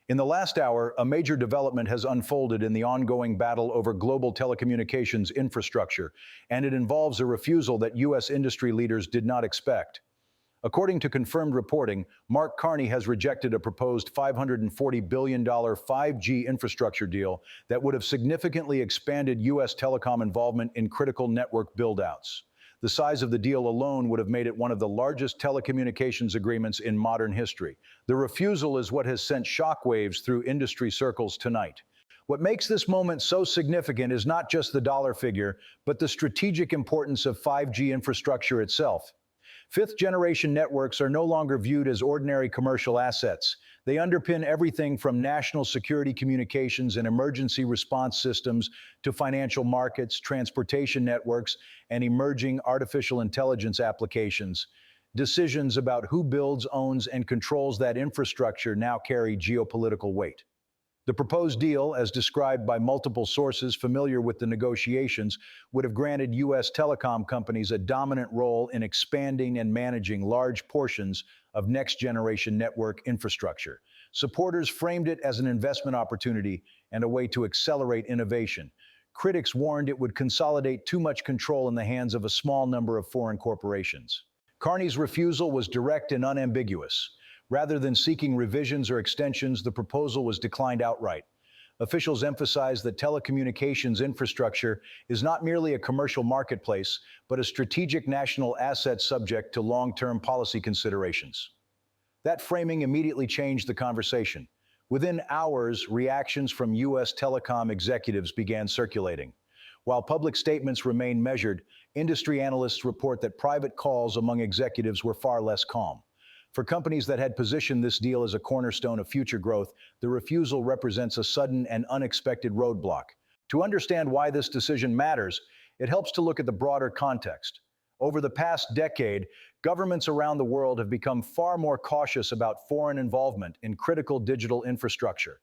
In the last hour, a major development has unfolded in the ongoing battle over global telecommunications infrastructure, and it involves a refusal that U.S. industry leaders did not expect. According to confirmed reporting, Mark Carney has rejected a proposed $540 billion 5G infrastructure deal that would have significantly expanded U.S. telecom involvement in critical network build-outs. The size of the deal alone would have made it one of the largest telecommunications agreements in modern history. The refusal is what has sent shockwaves through industry circles tonight. What makes this moment so significant is not just the dollar figure, but the strategic importance of 5G infrastructure itself. Fifth-generation networks are no longer viewed as ordinary commercial assets. They underpin everything from national security communications and emergency response systems to financial markets, transportation networks, and emerging artificial intelligence applications. Decisions about who builds, owns, and controls that infrastructure now carry geopolitical weight. The proposed deal, as described by multiple sources familiar with the negotiations, would have granted U.S. telecom companies a dominant role in expanding and managing large portions of next-generation network infrastructure. Supporters framed it as an investment opportunity and a way to accelerate innovation. Critics warned it would consolidate too much control in the hands of a small number of foreign corporations. Carney's refusal was direct and unambiguous. Rather than seeking revisions or extensions, the proposal was declined outright. Officials emphasized that telecommunications infrastructure is not merely a commercial marketplace, but a strategic national asset subject to long-term policy considerations. That framing immediately changed the conversation. Within hours, reactions from U.S. telecom executives began circulating. While public statements remained measured, industry analysts report that private calls among executives were far less calm. For companies that had positioned this deal as a cornerstone of future growth, the refusal represents a sudden and unexpected roadblock. To understand why this decision matters, it helps to look at the broader context. Over the past decade, governments around the world have become far more cautious about foreign involvement in critical digital infrastructure.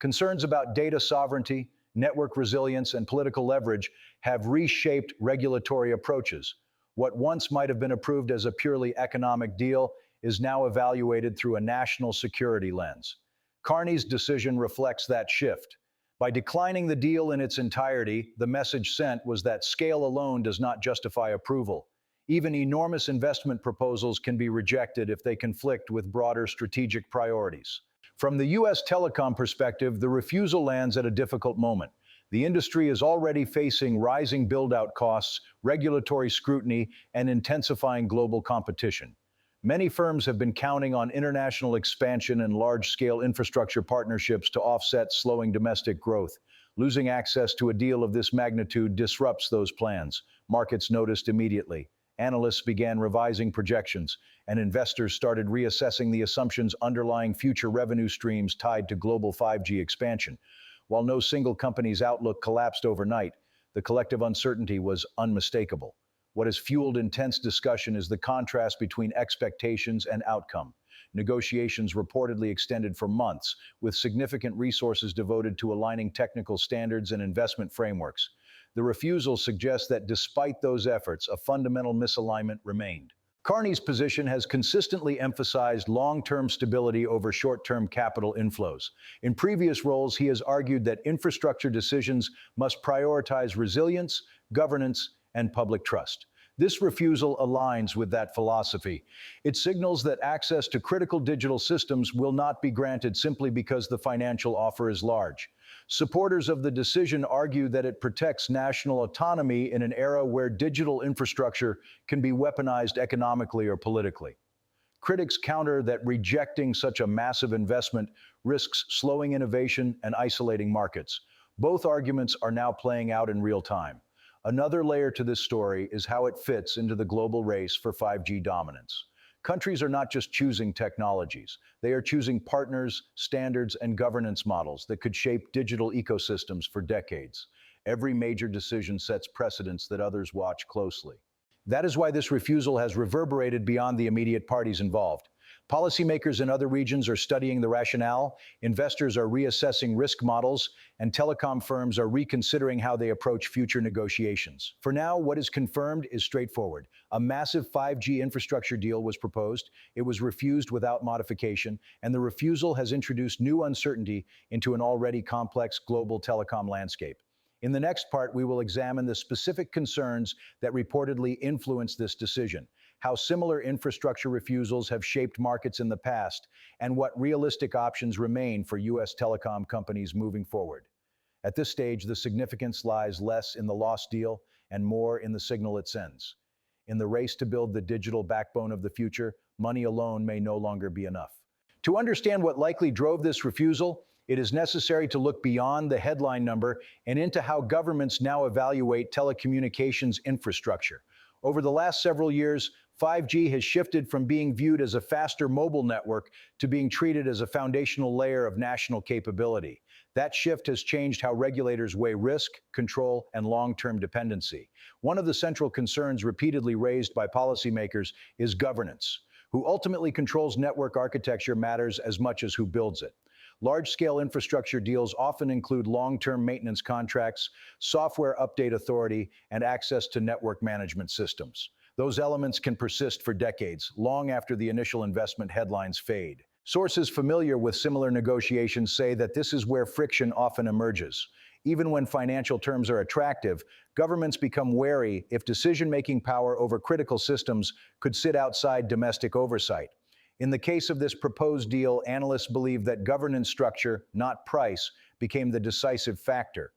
Concerns about data sovereignty, network resilience, and political leverage have reshaped regulatory approaches. What once might have been approved as a purely economic deal is now evaluated through a national security lens. Carney's decision reflects that shift. By declining the deal in its entirety, the message sent was that scale alone does not justify approval. Even enormous investment proposals can be rejected if they conflict with broader strategic priorities. From the U.S. telecom perspective, the refusal lands at a difficult moment. The industry is already facing rising build-out costs, regulatory scrutiny, and intensifying global competition. Many firms have been counting on international expansion and large-scale infrastructure partnerships to offset slowing domestic growth. Losing access to a deal of this magnitude disrupts those plans. Markets noticed immediately. Analysts began revising projections, and investors started reassessing the assumptions underlying future revenue streams tied to global 5G expansion. While no single company's outlook collapsed overnight, the collective uncertainty was unmistakable. What has fueled intense discussion is the contrast between expectations and outcome. Negotiations reportedly extended for months, with significant resources devoted to aligning technical standards and investment frameworks. The refusal suggests that despite those efforts, a fundamental misalignment remained. Carney's position has consistently emphasized long-term stability over short-term capital inflows. In previous roles, he has argued that infrastructure decisions must prioritize resilience, governance, and public trust. This refusal aligns with that philosophy. It signals that access to critical digital systems will not be granted simply because the financial offer is large. Supporters of the decision argue that it protects national autonomy in an era where digital infrastructure can be weaponized economically or politically. Critics counter that rejecting such a massive investment risks slowing innovation and isolating markets. Both arguments are now playing out in real time. Another layer to this story is how it fits into the global race for 5G dominance. Countries are not just choosing technologies. They are choosing partners, standards, and governance models that could shape digital ecosystems for decades. Every major decision sets precedents that others watch closely. That is why this refusal has reverberated beyond the immediate parties involved. Policymakers in other regions are studying the rationale, investors are reassessing risk models, and telecom firms are reconsidering how they approach future negotiations. For now, what is confirmed is straightforward. A massive 5G infrastructure deal was proposed, it was refused without modification, and the refusal has introduced new uncertainty into an already complex global telecom landscape. In the next part, we will examine the specific concerns that reportedly influenced this decision, how similar infrastructure refusals have shaped markets in the past, and what realistic options remain for U.S. telecom companies moving forward. At this stage, the significance lies less in the lost deal and more in the signal it sends. In the race to build the digital backbone of the future, money alone may no longer be enough. To understand what likely drove this refusal, it is necessary to look beyond the headline number and into how governments now evaluate telecommunications infrastructure. Over the last several years, 5G has shifted from being viewed as a faster mobile network to being treated as a foundational layer of national capability. That shift has changed how regulators weigh risk, control, and long-term dependency. One of the central concerns repeatedly raised by policymakers is governance. Who ultimately controls network architecture matters as much as who builds it. Large-scale infrastructure deals often include long-term maintenance contracts, software update authority, and access to network management systems. Those elements can persist for decades, long after the initial investment headlines fade. Sources familiar with similar negotiations say that this is where friction often emerges. Even when financial terms are attractive, governments become wary if decision-making power over critical systems could sit outside domestic oversight. In the case of this proposed deal, analysts believe that governance structure, not price, became the decisive factor.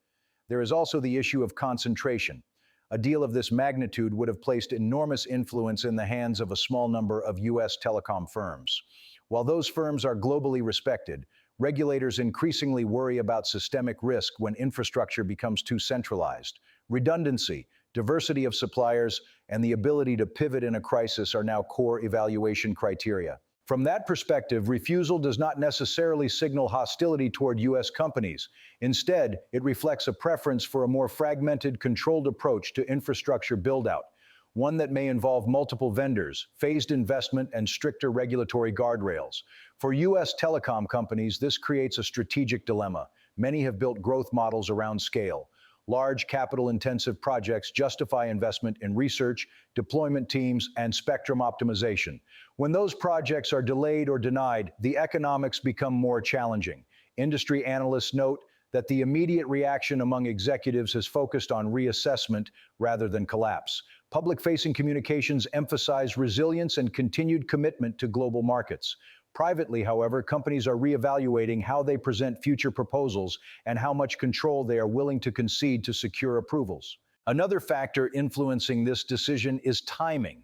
There is also the issue of concentration. A deal of this magnitude would have placed enormous influence in the hands of a small number of U.S. telecom firms. While those firms are globally respected, regulators increasingly worry about systemic risk when infrastructure becomes too centralized. Redundancy, diversity of suppliers, and the ability to pivot in a crisis are now core evaluation criteria. From that perspective, refusal does not necessarily signal hostility toward U.S. companies. Instead, it reflects a preference for a more fragmented, controlled approach to infrastructure build-out, one that may involve multiple vendors, phased investment, and stricter regulatory guardrails. For U.S. telecom companies, this creates a strategic dilemma. Many have built growth models around scale. Large capital-intensive projects justify investment in research, deployment teams, and spectrum optimization. When those projects are delayed or denied, the economics become more challenging. Industry analysts note that the immediate reaction among executives has focused on reassessment rather than collapse. Public-facing communications emphasize resilience and continued commitment to global markets. Privately, however, companies are reevaluating how they present future proposals and how much control they are willing to concede to secure approvals. Another factor influencing this decision is timing.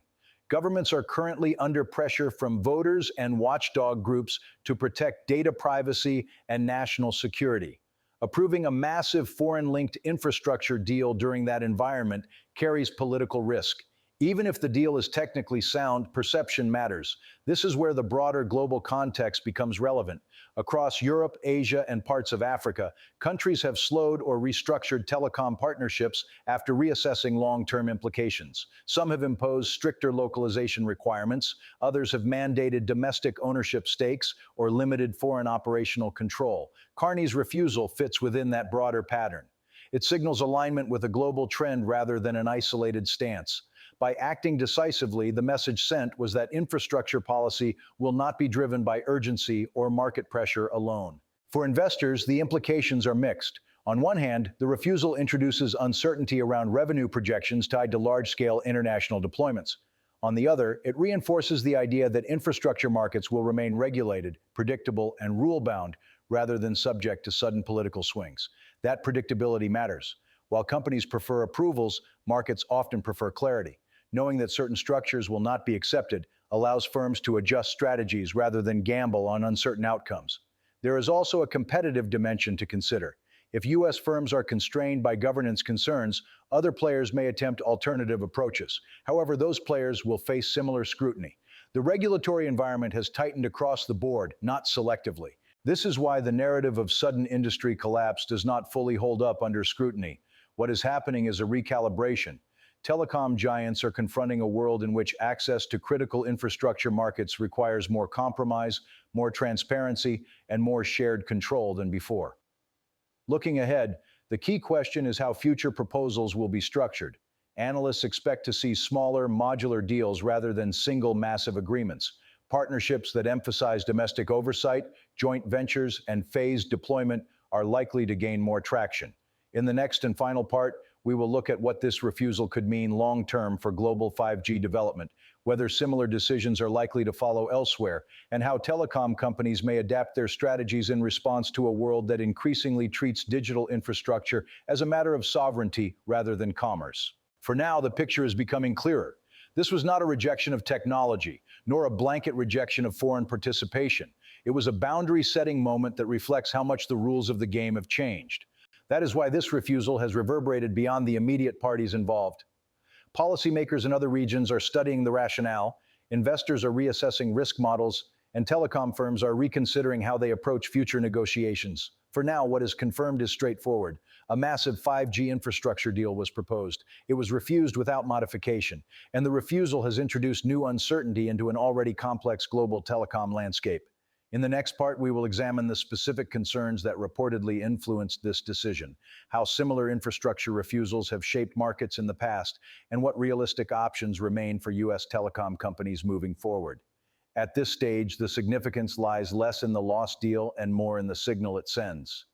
Governments are currently under pressure from voters and watchdog groups to protect data privacy and national security. Approving a massive foreign-linked infrastructure deal during that environment carries political risk. Even if the deal is technically sound, perception matters. This is where the broader global context becomes relevant. Across Europe, Asia, and parts of Africa, countries have slowed or restructured telecom partnerships after reassessing long-term implications. Some have imposed stricter localization requirements, others have mandated domestic ownership stakes or limited foreign operational control. Carney's refusal fits within that broader pattern. It signals alignment with a global trend rather than an isolated stance. By acting decisively, the message sent was that infrastructure policy will not be driven by urgency or market pressure alone. For investors, the implications are mixed. On one hand, the refusal introduces uncertainty around revenue projections tied to large-scale international deployments. On the other, it reinforces the idea that infrastructure markets will remain regulated, predictable, and rule-bound rather than subject to sudden political swings. That predictability matters. While companies prefer approvals, markets often prefer clarity. Knowing that certain structures will not be accepted allows firms to adjust strategies rather than gamble on uncertain outcomes. There is also a competitive dimension to consider. If U.S. firms are constrained by governance concerns, other players may attempt alternative approaches. However, those players will face similar scrutiny. The regulatory environment has tightened across the board, not selectively. This is why the narrative of sudden industry collapse does not fully hold up under scrutiny. What is happening is a recalibration. Telecom giants are confronting a world in which access to critical infrastructure markets requires more compromise, more transparency, and more shared control than before. Looking ahead, the key question is how future proposals will be structured. Analysts expect to see smaller, modular deals rather than single massive agreements. Partnerships that emphasize domestic oversight, joint ventures, and phased deployment are likely to gain more traction. In the next and final part, we will look at what this refusal could mean long-term for global 5G development, whether similar decisions are likely to follow elsewhere, and how telecom companies may adapt their strategies in response to a world that increasingly treats digital infrastructure as a matter of sovereignty rather than commerce. For now, the picture is becoming clearer. This was not a rejection of technology, nor a blanket rejection of foreign participation. It was a boundary-setting moment that reflects how much the rules of the game have changed. That is why this refusal has reverberated beyond the immediate parties involved. Policymakers in other regions are studying the rationale, investors are reassessing risk models, and telecom firms are reconsidering how they approach future negotiations. For now, what is confirmed is straightforward. A massive 5G infrastructure deal was proposed. It was refused without modification, and the refusal has introduced new uncertainty into an already complex global telecom landscape. In the next part, we will examine the specific concerns that reportedly influenced this decision, how similar infrastructure refusals have shaped markets in the past, and what realistic options remain for U.S. telecom companies moving forward. At this stage, the significance lies less in the lost deal and more in the signal it sends.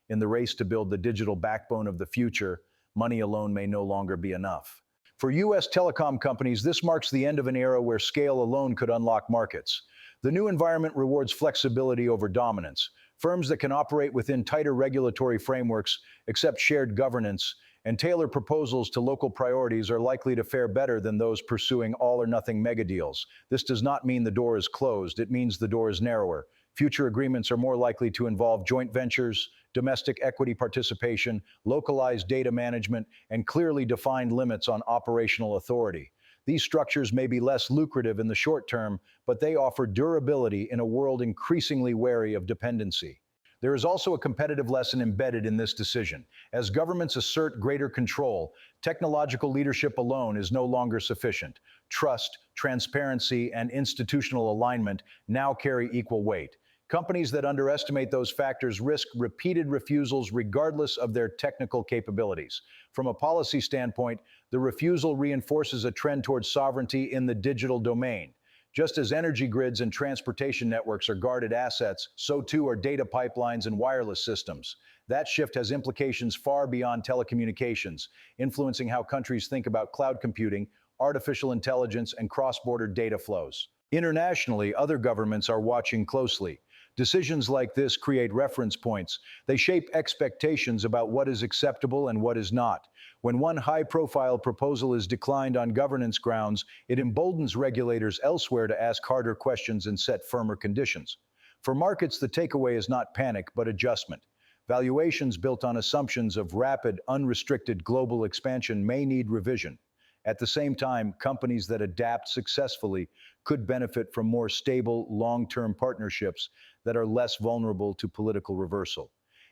In the race to build the digital backbone of the future, money alone may no longer be enough. For U.S. telecom companies, this marks the end of an era where scale alone could unlock markets. The new environment rewards flexibility over dominance. Firms that can operate within tighter regulatory frameworks, accept shared governance, and tailor proposals to local priorities are likely to fare better than those pursuing all-or-nothing megadeals. This does not mean the door is closed. It means the door is narrower. Future agreements are more likely to involve joint ventures, domestic equity participation, localized data management, and clearly defined limits on operational authority. These structures may be less lucrative in the short term, but they offer durability in a world increasingly wary of dependency. There is also a competitive lesson embedded in this decision. As governments assert greater control, technological leadership alone is no longer sufficient. Trust, transparency, and institutional alignment now carry equal weight. Companies that underestimate those factors risk repeated refusals regardless of their technical capabilities. From a policy standpoint, the refusal reinforces a trend towards sovereignty in the digital domain. Just as energy grids and transportation networks are guarded assets, so too are data pipelines and wireless systems. That shift has implications far beyond telecommunications, influencing how countries think about cloud computing, artificial intelligence, and cross-border data flows. Internationally, other governments are watching closely. Decisions like this create reference points. They shape expectations about what is acceptable and what is not. When one high-profile proposal is declined on governance grounds, it emboldens regulators elsewhere to ask harder questions and set firmer conditions. For markets, the takeaway is not panic, but adjustment. Valuations built on assumptions of rapid, unrestricted global expansion may need revision. At the same time, companies that adapt successfully could benefit from more stable, long-term partnerships that are less vulnerable to political reversal.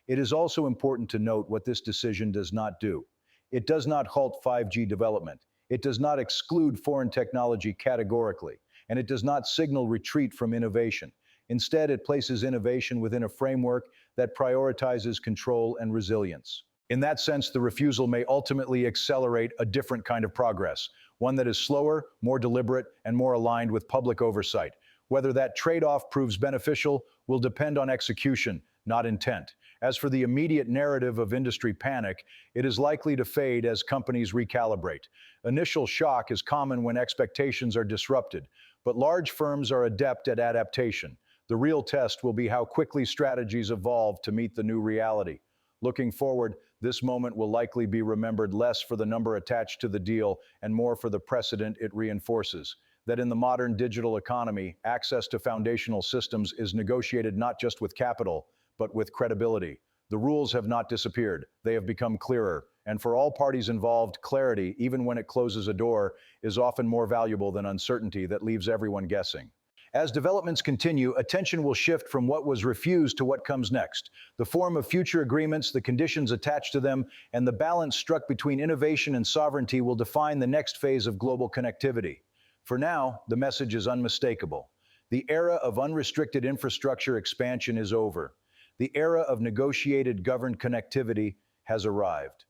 It is also important to note what this decision does not do. It does not halt 5G development. It does not exclude foreign technology categorically, and it does not signal retreat from innovation. Instead, it places innovation within a framework that prioritizes control and resilience. In that sense, the refusal may ultimately accelerate a different kind of progress, one that is slower, more deliberate, and more aligned with public oversight. Whether that trade-off proves beneficial will depend on execution, not intent. As for the immediate narrative of industry panic, it is likely to fade as companies recalibrate. Initial shock is common when expectations are disrupted, but large firms are adept at adaptation. The real test will be how quickly strategies evolve to meet the new reality. Looking forward, this moment will likely be remembered less for the number attached to the deal and more for the precedent it reinforces. That in the modern digital economy, access to foundational systems is negotiated not just with capital, but with credibility. The rules have not disappeared. They have become clearer. And for all parties involved, clarity, even when it closes a door, is often more valuable than uncertainty that leaves everyone guessing. As developments continue, attention will shift from what was refused to what comes next. The form of future agreements, the conditions attached to them, and the balance struck between innovation and sovereignty will define the next phase of global connectivity. For now, the message is unmistakable. The era of unrestricted infrastructure expansion is over. The era of negotiated governed connectivity has arrived.